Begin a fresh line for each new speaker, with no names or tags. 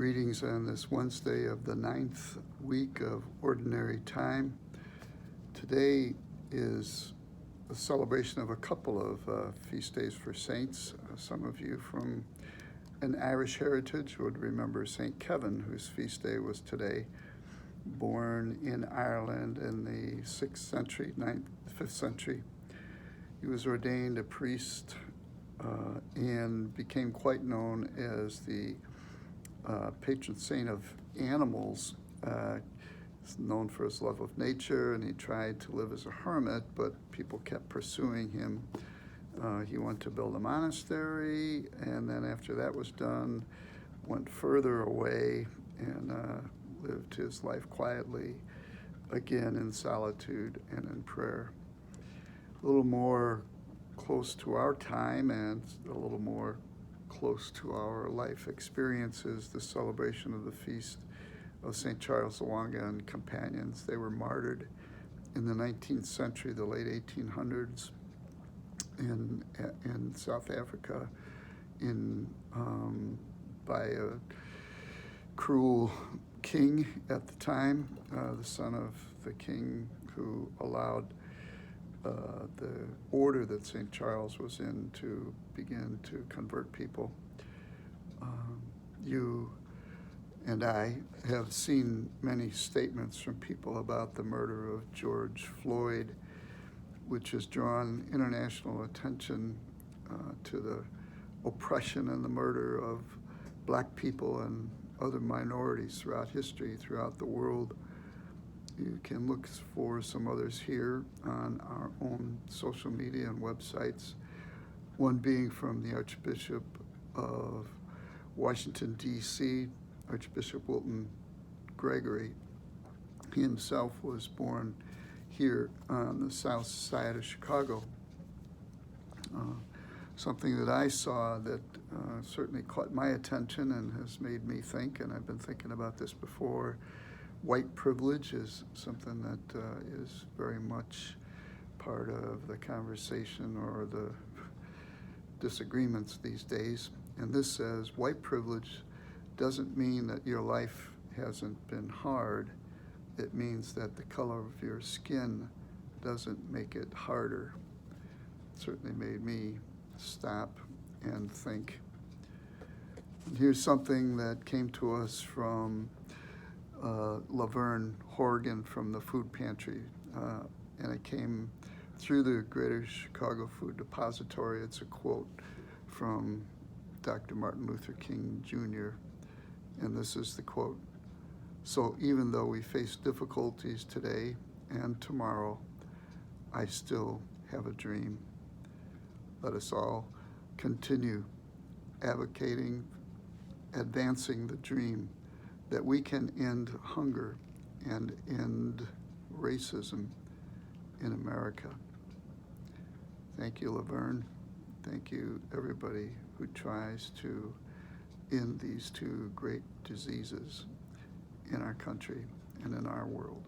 Greetings on this Wednesday of the 9th week of Ordinary Time. Today is a celebration of a couple of feast days for saints. Some of you from an Irish heritage would remember St. Kevin, whose feast day was today, born in Ireland in the 6th century, 5th century. He was ordained a priest and became quite known as the patron saint of animals. He's known for his love of nature, and he tried to live as a hermit, but people kept pursuing him. He went to build a monastery, and then after that was done, went further away and lived his life quietly, again in solitude and in prayer. A little more close to our time and a little more close to our life experiences, the celebration of the feast of St. Charles the Wanga and companions. They were martyred in the 19th century, the late 1800s, in South Africa, by a cruel king at the time, the son of the king who allowed the order that St. Charles was in to begin to convert people. You and I have seen many statements from people about the murder of George Floyd, which has drawn international attention to the oppression and the murder of black people and other minorities throughout history, throughout the world. You can look for some others here on our own social media and websites, one being from the Archbishop of Washington, D.C., Archbishop Wilton Gregory. He himself was born here on the south side of Chicago. Something that I saw that certainly caught my attention and has made me think, and I've been thinking about this before. White privilege is something that is very much part of the conversation or the disagreements these days. And this says white privilege doesn't mean that your life hasn't been hard. It means that the color of your skin doesn't make it harder. It certainly made me stop and think. And here's something that came to us from Laverne Horgan from the food pantry, and it came through the Greater Chicago Food Depository. It's a quote from Dr. Martin Luther King Jr., and this is the quote: "So even though we face difficulties today and tomorrow, I still have a dream." Let us all continue advocating, advancing the dream that we can end hunger and end racism in America. Thank you, Laverne. Thank you, everybody who tries to end these two great diseases in our country and in our world.